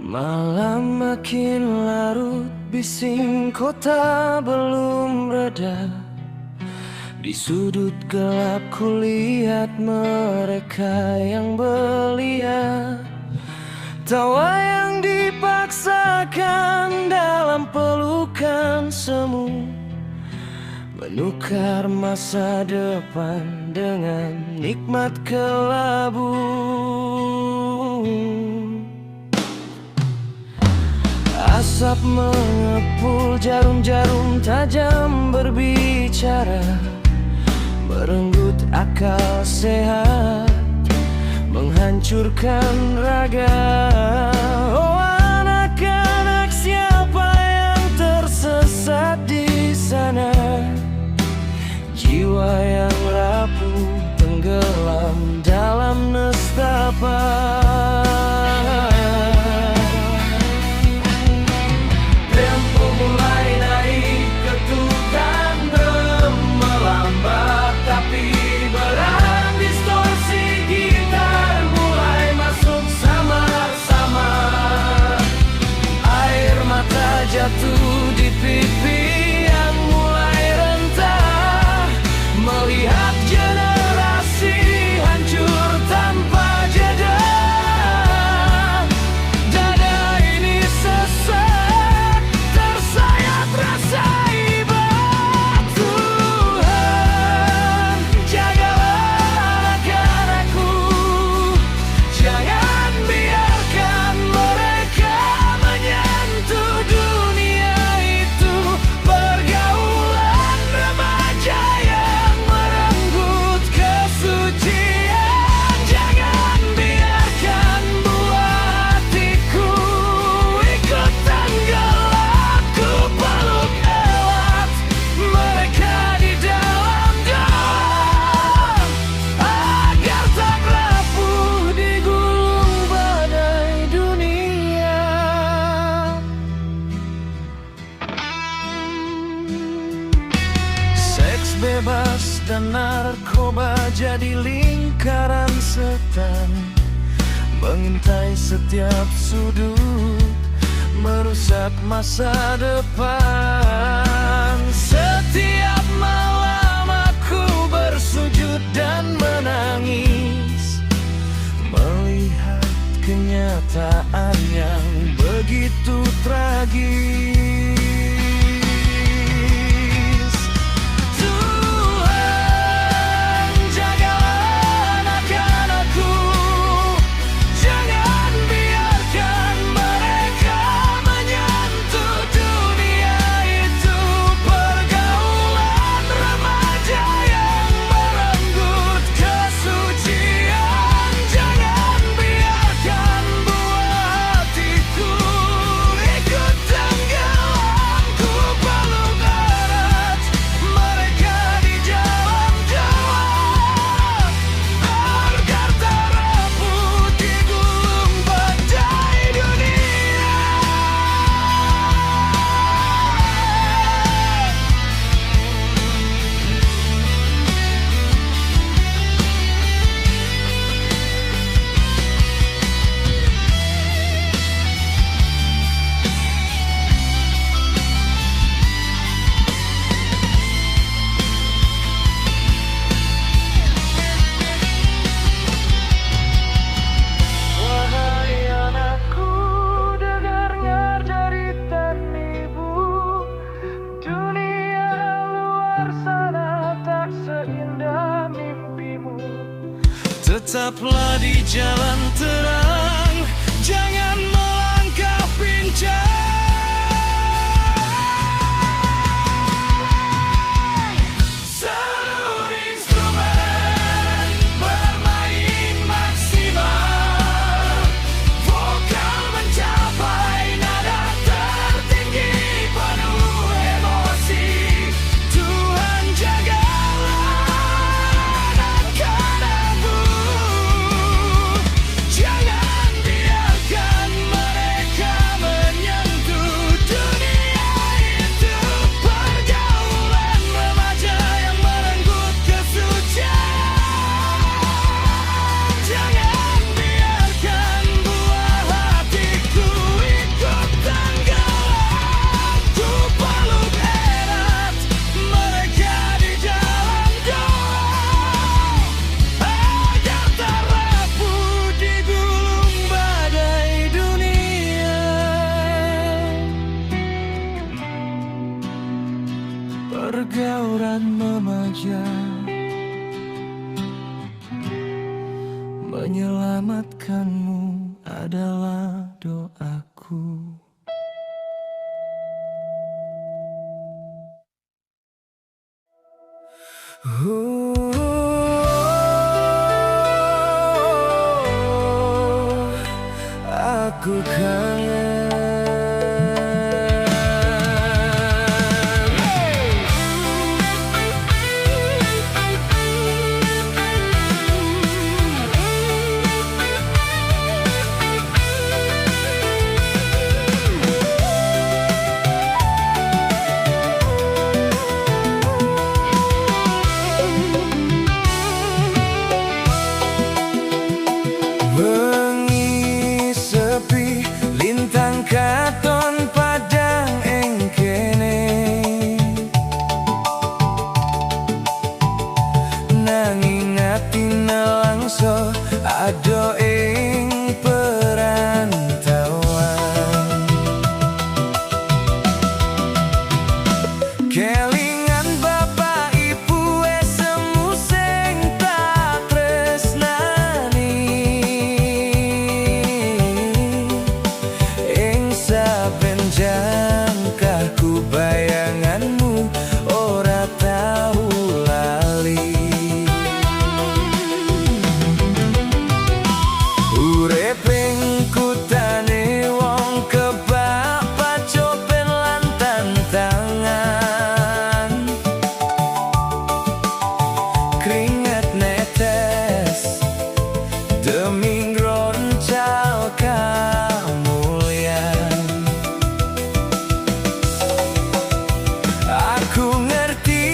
Malam makin larut, bising kota belum reda. Di sudut gelap kulihat mereka yang belia. Tawa yang dipaksakan dalam pelukan semu, menukar masa depan dengan nikmat kelabu. Asap mengepul, jarum-jarum tajam berbicara, merenggut akal sehat, menghancurkan raga. Oh anak-anak, siapa yang tersesat di sana? Jiwa yang rapuh tenggelam dalam nestapa. Tempo mulai naik, ketukan drum melambat, tapi berat distorsi gitar mulai masuk samar-samar. Air mata jatuh di pipi yang mulai rentah, melihat generasi hancur tanpa jeda. Dada ini sesak, tersayat rasa iba. Tuhan, jagalah anak-anakku, jangan biarkan mereka menyentuh dunia itu. Pergaulan remaja yang merenggut kesucian, jangan biarkan buah hatiku ikut tenggelam. Ku peluk erat mereka di dalam dalam, agar tak rapuh digulung badai dunia. Seks bebas dan narkoba jadi lingkaran setan, mengintai setiap sudut, merusak masa depan. Setiap malam aku bersujud dan menangis, melihat kenyataan yang begitu tragis. Tuhan, jagalah anak-anakku, jangan biarkan mereka menyentuh dunia itu. Pergaulan remaja yang merenggut kesucian, jangan biarkan buah hatiku ikut tenggelam. Ku peluk erat mereka di jalan-jalan, agar tak rapuh digulung badai dunia. Wahai anakku, dengarnya jeritan ibu. Dunia luar sana tak seindah mimpimu. Tetaplah di jalan terang, jangan melangkah pincang. Seluruh instrumen bermain maksimal, vokal mencapai nada tertinggi penuh emosi. Tuhan, jagalah anak-anakku, jangan pergaulan remaja, menyelamatkanmu adalah doaku. Aku kangen. Bengi sepi, lintang katon padang engkene, nanging ati nelangso ado ing perantauan. Kelingan bapak ibu semu sing tak tresnani, saben jangkahku bayanganmu ora tau lali. Urip ing kutane wong kebak pacopen lan tantangan, keringat netes demi ngroncal kemuliaan. Aku ngerti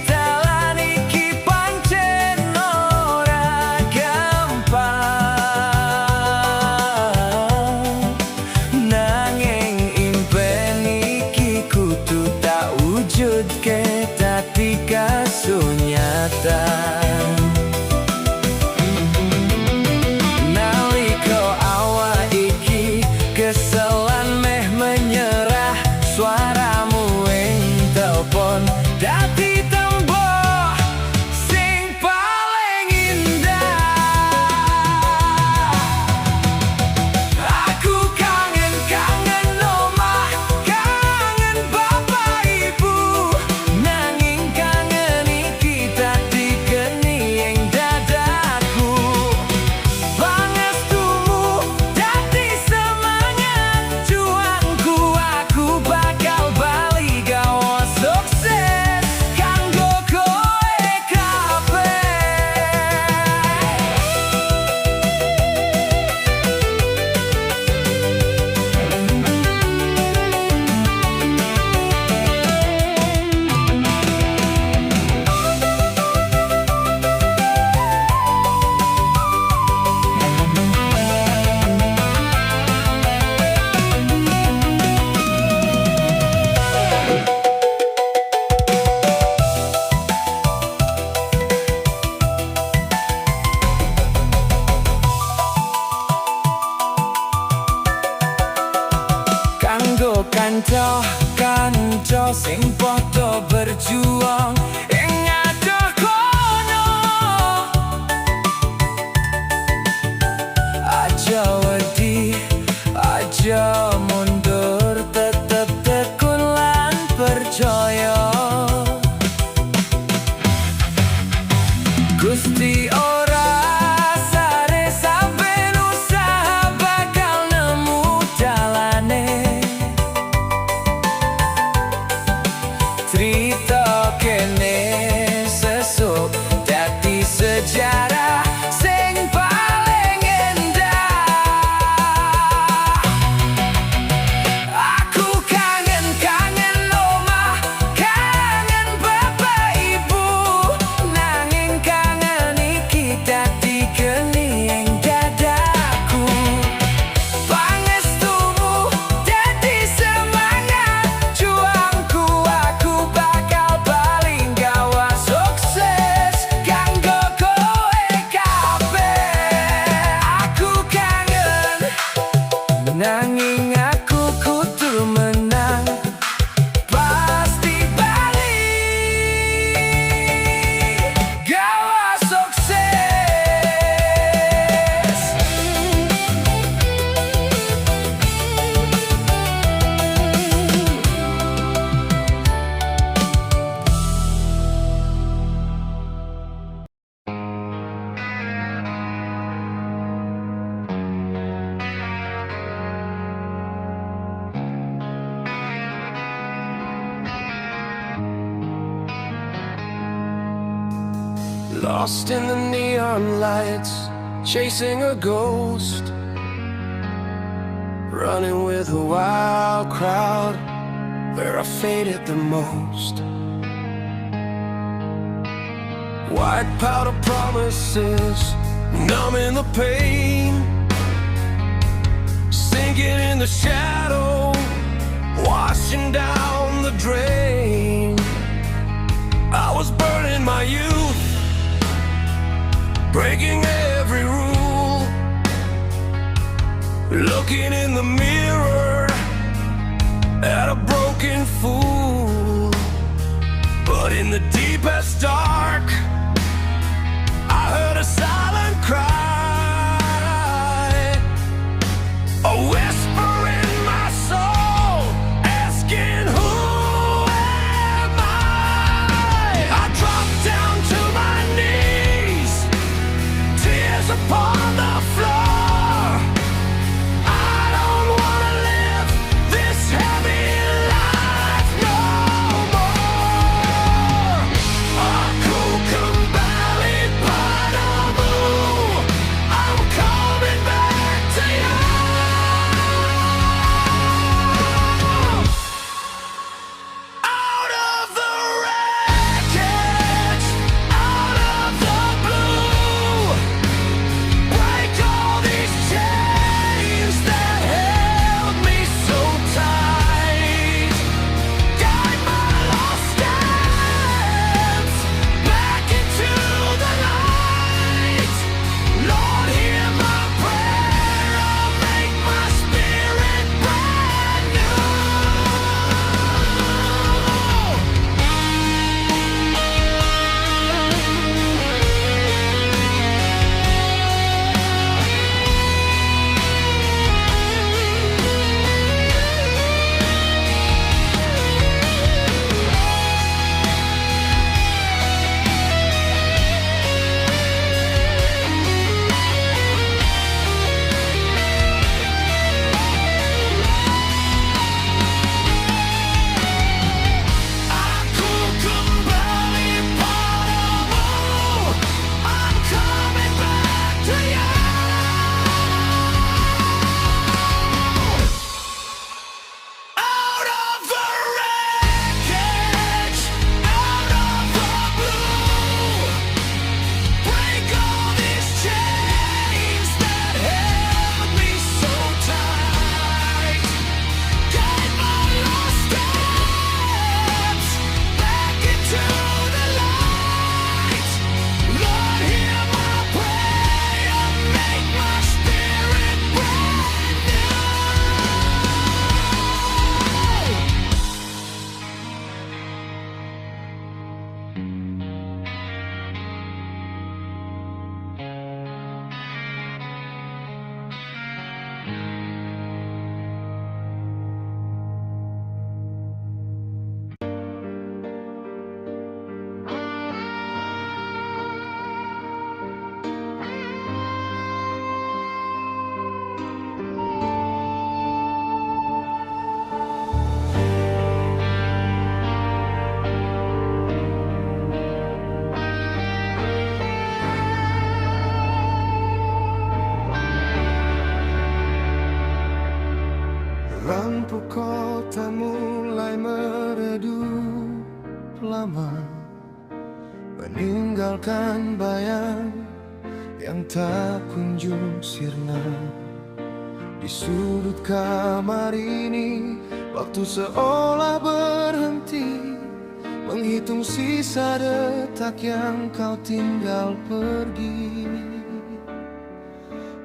dalan iki pancen ora gampang, nanging impen iki kudu tak wujudke dadi kasunyatan. Naliko awak iki keselan meh menyerah, suaramu ing telepon dadi tembok sing paling indah. Aku kangen omah, kangen bapak ibu, nanging kangen iki dadi geni ing dadaku. Pangestumu dadi semangat juangku, aku bakal bali gawa sukses kanggo koe kabeh. Kanggo kanca-kanca sing padha berjuang ing adoh kono, aja wedi, aja mundur, tetep tekun lan percaya. Gusti ora sare saben usaha bakal nemu dalane. Cerita kene Lost in the neon lights, chasing a ghost, running with a wild crowd where I faded the most. White powder promises, numbing the pain, sinking in the shadow, washing down the drain. I was burning my youth, breaking every rule, looking in the mirror at a broken fool. But in the deepest dark, I heard a silent cry, a whisper in my soul, asking who am I? I dropped down to my knees, tears upon the floor. I don't wanna live this heavy life no more. Akukumbali padamu, I'm coming back to you. Out of the wreckage, out of the blue, break all these chains that held me so tight. Guide my lost steps back into the light. Lord, hear my prayer, make my spirit brand new. Akukumbali padamu, I'm coming back to you. Out of the wreckage, out of the blue, break all these chains that held me so tight. Guide my lost steps back into the light. Lord, hear my prayer, make my spirit brand new. Lampu kota mulai meredup lama, meninggalkan bayang yang tak kunjung sirna. Di sudut kamar ini, waktu seolah berhenti, menghitung sisa detak yang kau tinggal pergi.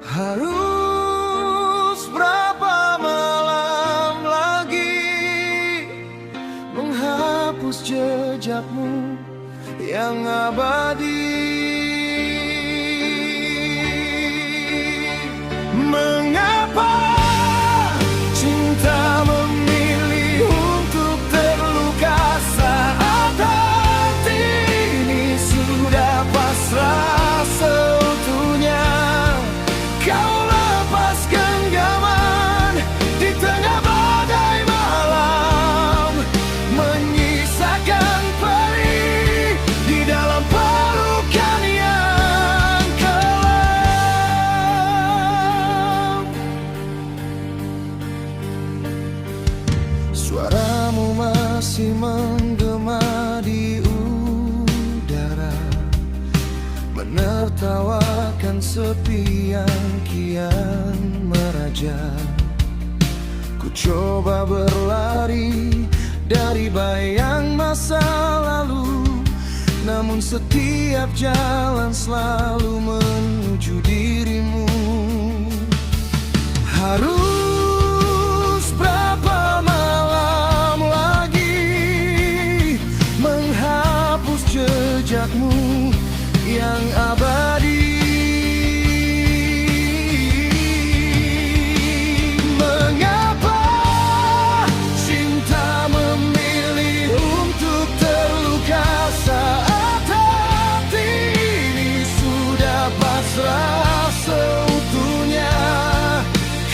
Harus berapa malam lagi menghapus jejakmu yang abadi? Mengapa cinta memilih untuk terluka saat hati ini sudah pasrah seutuhnya? Kau lepas genggaman di tengah badai malam, menyisakan perih di dalam peluk Suaramu masih menggema di udara, menertawakan sepi yang kian meraja. Ku coba berlari dari bayang masa lalu, namun setiap jalan selalu menuju dirimu. Harus berapa malam lagi menghapus jejakmu yang abadi? Mengapa cinta memilih untuk terluka saat hati ini sudah pasrah seutuhnya?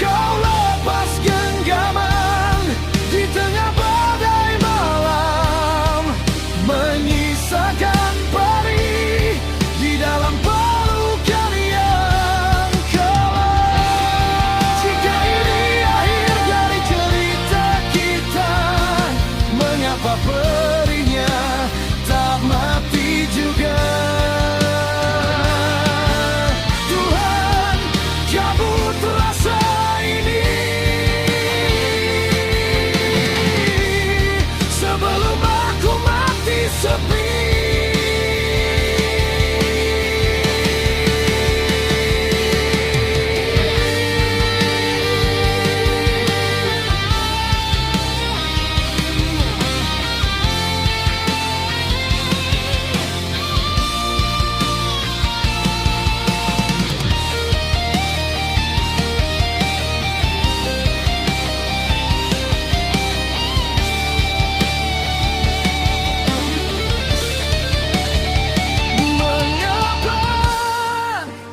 Kau lepas genggaman di tengah badai malam, menyisakan perih di dalam pelukan yang kelam. Jika ini akhir dari cerita kita, mengapa perihnya tak mati juga? Tuhan, cabut rasa ini sebelum aku mati sepi.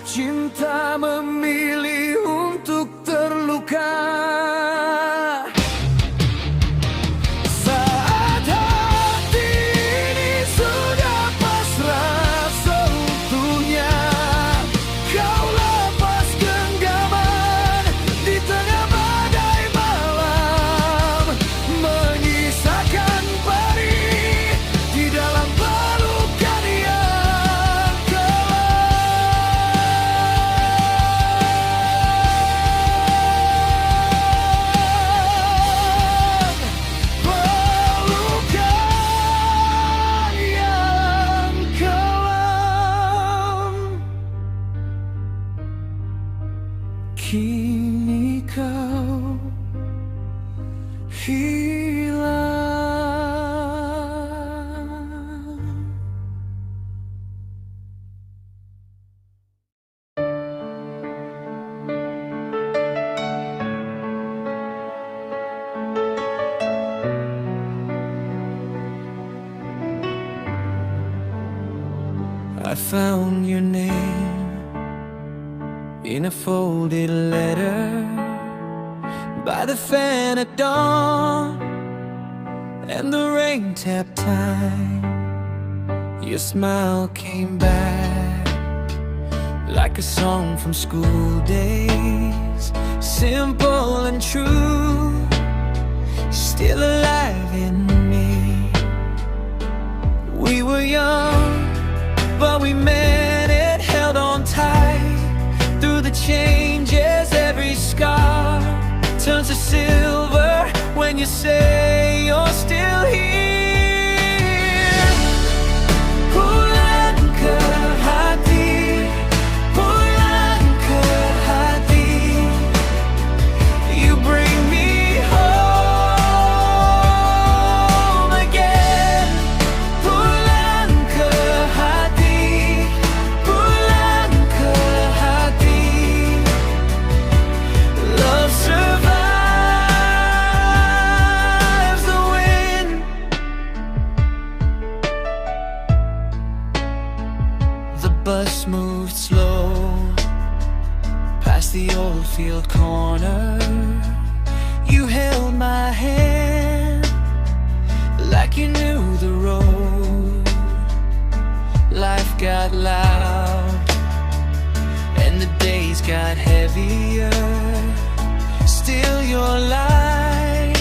Cinta memilih untuk terluka saat hati ini sudah pasrah seutuhnya. Kau lepas genggaman di tengah badai malam, menyisakan perih di dalam pelukan yang kelam. Kini kau hilang. I found your name in a folded letter by the fan at dawn, and the rain tapped time. Your smile came back like a song from school days, simple and true, still alive in me. We were young, but we meant it, held on tight through the changes. Every scar turns to silver when you say you're still here. Pulan ke hati, pulan ke hati, you bring me home again. Pulan ke hati, pulan ke hati, love survives the wind. The bus moved slow past the old field corner. You held my hand like you knew the road. Life got loud and the days got heavier. Still your light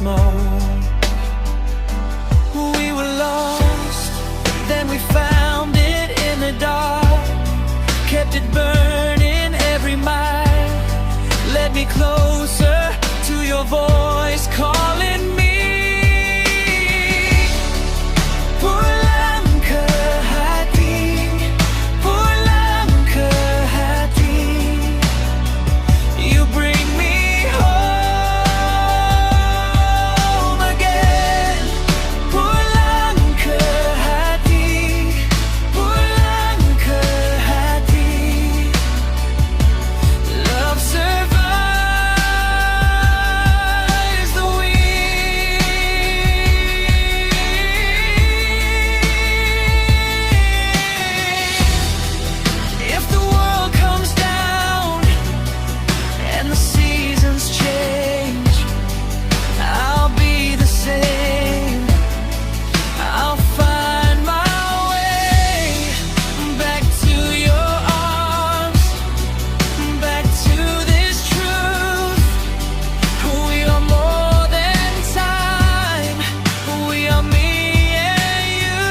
smoke. We were lost, then we found it in the dark. Kept it burning every mile. Led me closer to your voice calling me. Pulang ke hati, pulang ke hati. You bring me home again. Pulang ke hati, pulang ke hati. Love survives the wind. If the world comes down and the seasons change, I'll be the same. I'll find my way back to your arms, back to this truth. We are more than time. We are me and you.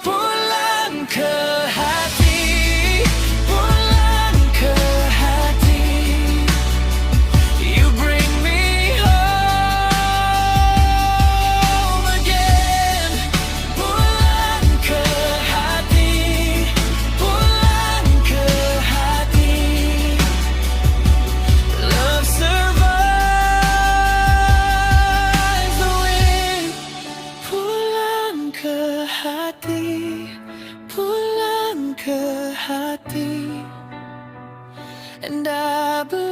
Pulang ke hati, pulang ke hati. You bring me home again. Pulang ke hati, pulang ke hati. Love survives the wind. Pulang ke hati, pulang ke hati. And I believe